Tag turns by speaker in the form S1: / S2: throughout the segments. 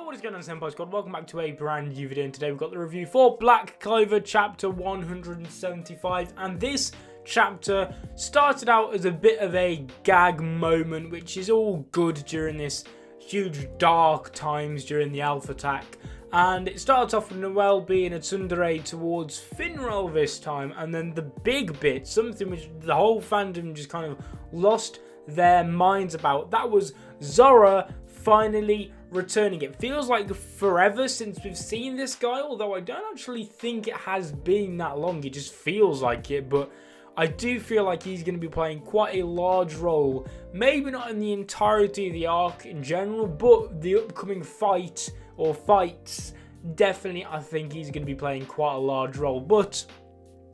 S1: Yo, what is going on, Senpai Squad? Welcome back to a brand new video, and today we've got the review for Black Clover chapter 175, and this chapter started out as a bit of a gag moment, which is all good during this huge dark times during the Alpha attack. And it starts off with Noelle being a tsundere towards Finral this time, and then the big bit, something which the whole fandom just kind of lost their minds about, that was Zora finally returning. It feels like forever since we've seen this guy, although I don't actually think it has been that long. It just feels like it, but I do feel like he's going to be playing quite a large role, maybe not in the entirety of the arc in general, but the upcoming fight or fights, definitely I think he's going to be playing quite a large role. But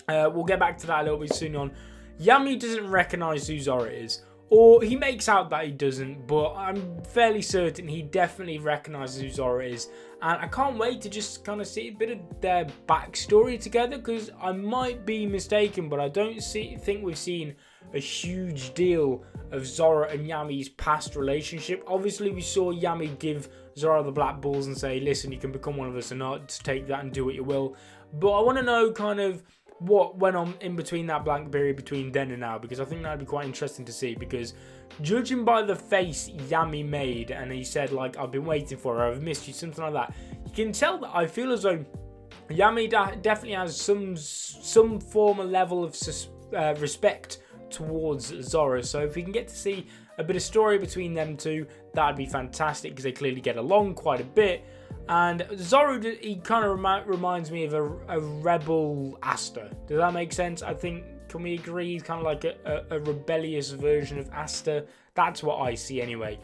S1: we'll get back to that a little bit soon on. Yami doesn't recognise who Zora is, or he makes out that he doesn't, but I'm fairly certain he definitely recognises who Zora is. And I can't wait to just kind of see a bit of their backstory together, because I might be mistaken, but I don't think we've seen a huge deal of Zora and Yami's past relationship. Obviously, we saw Yami give Zora the black balls and say, listen, you can become one of us or not, just take that and do what you will. But I want to know kind of what went on in between that blank period between then and now, because I think that'd be quite interesting to see. Because judging by the face Yami made, and he said like, I've been waiting for her, I've missed you, something like that, you can tell that I feel as though Yami definitely has some form of level of respect towards Zora. So if we can get to see a bit of story between them two, that'd be fantastic, because they clearly get along quite a bit. And Zora, he kind of reminds me of a rebel Asta. Does that make sense? I think, can we agree? He's kind of like a rebellious version of Asta. That's what I see anyway.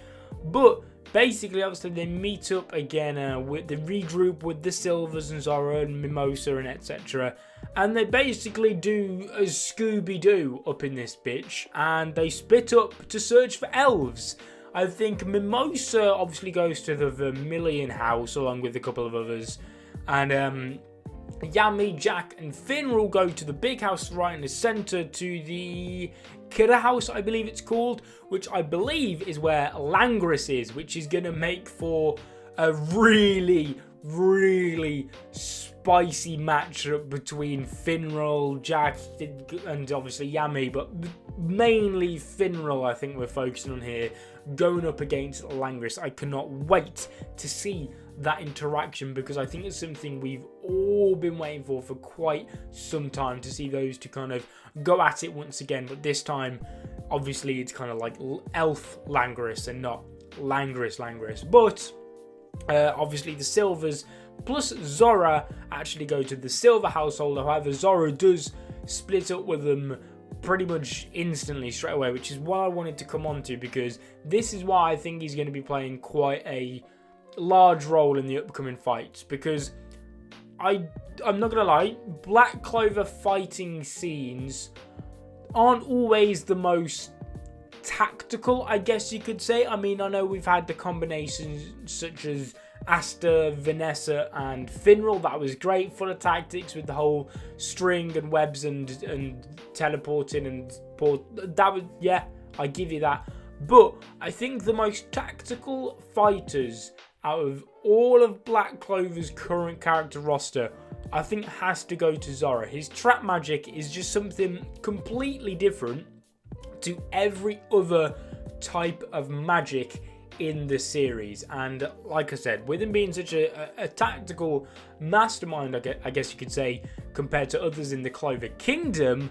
S1: But basically, obviously, they meet up again with the regroup with the Silvas and Zora and Mimosa and etc. And they basically do a Scooby-Doo up in this bitch, and they split up to search for elves. I think Mimosa obviously goes to the Vermilion house along with a couple of others. And Yami, Jack and Finral go to the big house right in the centre, to the Kira house, I believe it's called, which I believe is where Langris is, which is going to make for a really spicy matchup between Finral, Jack and obviously Yami, but mainly Finral I think we're focusing on here, going up against Langris. I cannot wait to see that interaction, because I think it's something we've all been waiting for quite some time, to see those two kind of go at it once again. But this time obviously it's kind of like elf Langris and not Langris. But obviously the Silvas plus Zora actually go to the Silva household. However, Zora does split up with them pretty much instantly straight away, which is what I wanted to come on to, because this is why I think he's going to be playing quite a large role in the upcoming fights. Because I'm not going to lie, Black Clover fighting scenes aren't always the most tactical, I guess you could say. I mean, I know we've had the combinations such as Asta, Vanessa and Finral. That was great, full of tactics with the whole string and webs and teleporting and that was, yeah, I give you that. But I think the most tactical fighters out of all of Black Clover's current character roster, I think has to go to Zora. His trap magic is just something completely different to every other type of magic in the series. And like I said, with him being such a tactical mastermind, I guess you could say, compared to others in the Clover Kingdom,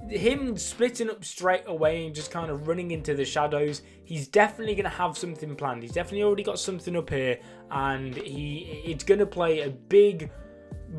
S1: him splitting up straight away and just kind of running into the shadows, he's definitely going to have something planned. He's definitely already got something up here, and it's going to play a big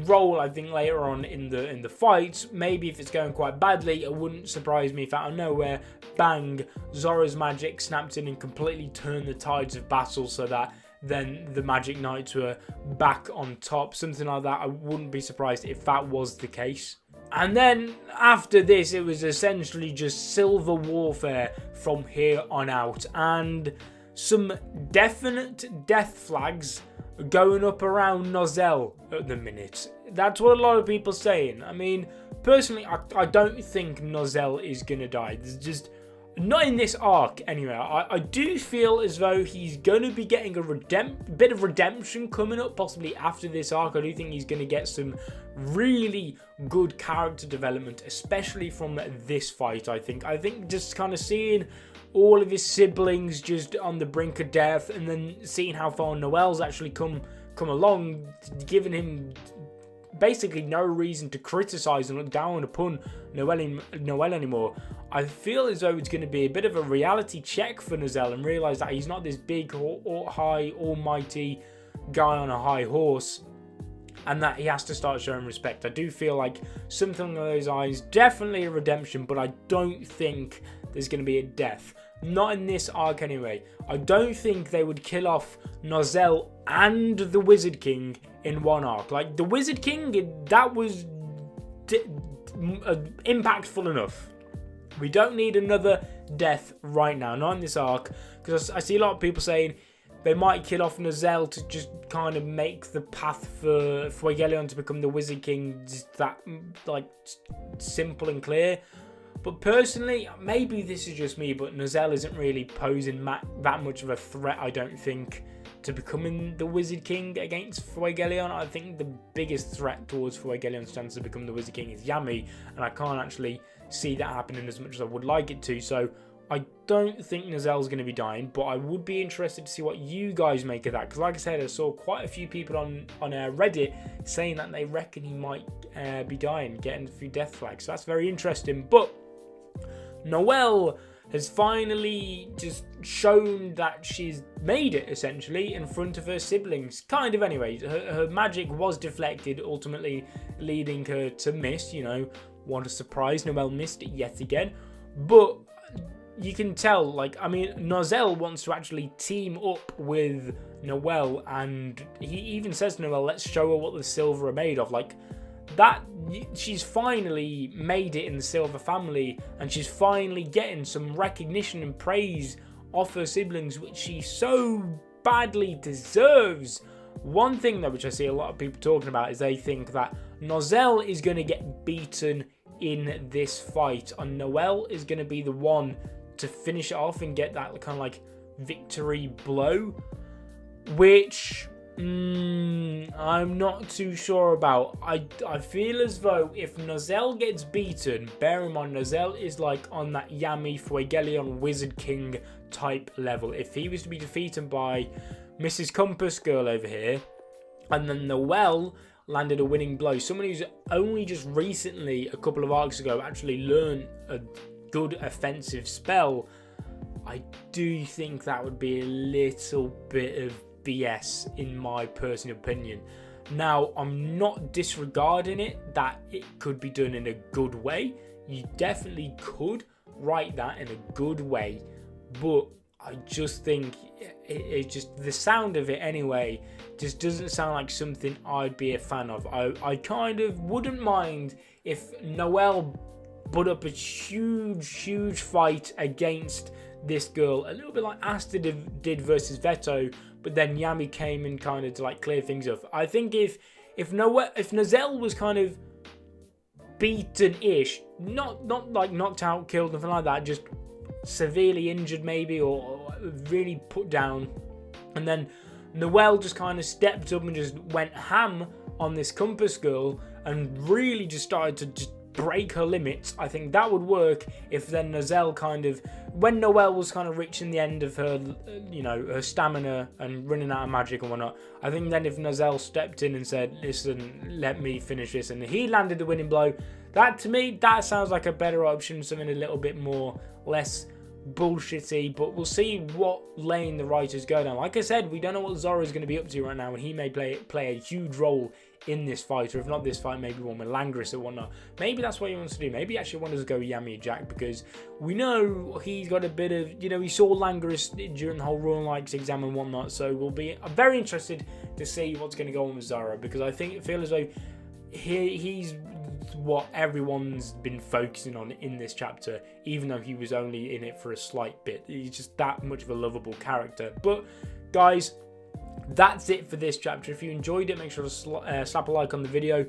S1: role, I think, later on in the fights. Maybe if it's going quite badly, it wouldn't surprise me if out of nowhere, bang, Zora's magic snapped in and completely turned the tides of battle, so that then the Magic Knights were back on top, something like that. I wouldn't be surprised if that was the case. And then after this, it was essentially just silver warfare from here on out, and some definite death flags going up around Noelle at the minute. That's what a lot of people are saying. I mean, personally, I don't think Noelle is going to die. There's just not in this arc anyway. I do feel as though he's going to be getting a bit of redemption coming up, possibly after this arc. I do think he's going to get some really good character development, especially from this fight. I think just kind of seeing all of his siblings just on the brink of death, and then seeing how far Noel's actually come along, giving him basically no reason to criticize and look down upon Noel anymore. I feel as though it's going to be a bit of a reality check for Noel, and realize that he's not this big, high, almighty guy on a high horse, and that he has to start showing respect. I do feel like something along those lines, definitely a redemption, but I don't think there's going to be a death. Not in this arc anyway. I don't think they would kill off Nozel and the Wizard King in one arc. Like, the Wizard King, that was impactful enough. We don't need another death right now, not in this arc, because I see a lot of people saying they might kill off Nozel to just kind of make the path for Fuegelion to become the Wizard King just that, like, simple and clear. But personally, maybe this is just me, but Nozel isn't really posing that much of a threat, I don't think, to becoming the Wizard King against Fuegelion. I think the biggest threat towards Fuegelion's chance to become the Wizard King is Yami, and I can't actually see that happening as much as I would like it to. So I don't think Nozel's going to be dying, but I would be interested to see what you guys make of that, because like I said, I saw quite a few people on Reddit saying that they reckon he might be dying, getting a few death flags. So that's very interesting. But Noel has finally just shown that she's made it, essentially, in front of her siblings. Kind of, anyway. Her magic was deflected, ultimately leading her to miss. You know, what a surprise. Noel missed it yet again. But you can tell, like, I mean, Nozel wants to actually team up with Noel, and he even says to Noel, let's show her what the Silva are made of. Like, that, she's finally made it in the Silva family, and she's finally getting some recognition and praise off her siblings, which she so badly deserves. One thing though, which I see a lot of people talking about, is they think that Nozel is going to get beaten in this fight, and Noel is going to be the one to finish it off and get that kind of like victory blow, which I'm not too sure about. I feel as though if Nozel gets beaten, bear in mind Nozel is like on that Yami Fuegelion Wizard King type level. If he was to be defeated by Mrs. Compass Girl over here, and then Noel landed a winning blow, someone who's only just recently, a couple of arcs ago, actually learned a good offensive spell, I do think that would be a little bit of BS in my personal opinion. Now, I'm not disregarding it, that it could be done in a good way. You definitely could write that in a good way, but I just think it just, the sound of it anyway, just doesn't sound like something I'd be a fan of. I kind of wouldn't mind if Noel put up a huge fight against this girl, a little bit like Asta did versus Veto, but then Yami came in kind of to like clear things up. I think if Nozel was kind of beaten-ish, not like knocked out, killed, nothing like that, just severely injured maybe, or really put down, and then Noel just kind of stepped up and just went ham on this Compass Girl and really just started to just break her limits, I think that would work. If then Nozel kind of, when Noel was kind of reaching the end of her, you know, her stamina and running out of magic and whatnot, I think then if Nozel stepped in and said, listen, let me finish this, and he landed the winning blow, that to me, that sounds like a better option, something a little bit more, less bullshitty. But we'll see what lane the writers go down. Like I said, we don't know what Zora is going to be up to right now, and he may play a huge role in this fight, or if not this fight, maybe one with Langris or whatnot. Maybe that's what he wants to do. Maybe he actually wants to go Yami and Jack, because we know he's got a bit of, you know, he saw Langris during the whole Royal Likes exam and whatnot, so we'll be very interested to see what's going to go on with Zora, because I think it feels as though he's what everyone's been focusing on in this chapter, even though he was only in it for a slight bit. He's just that much of a lovable character. But guys, that's it for this chapter. If you enjoyed it, make sure to slap a like on the video.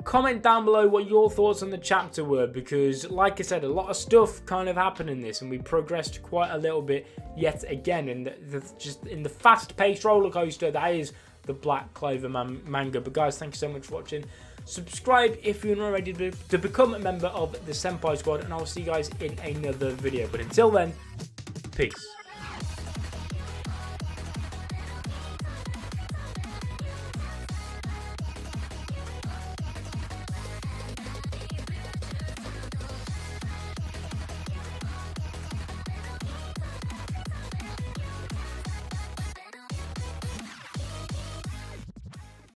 S1: comment down below what your thoughts on the chapter were, because like I said, a lot of stuff kind of happened in this and we progressed quite a little bit yet again, and just in the fast-paced roller coaster that is the Black Clover manga. But guys, thank you so much for watching. Subscribe if you're not ready to become a member of the Senpai Squad, and I'll see you guys in another video. But until then, peace.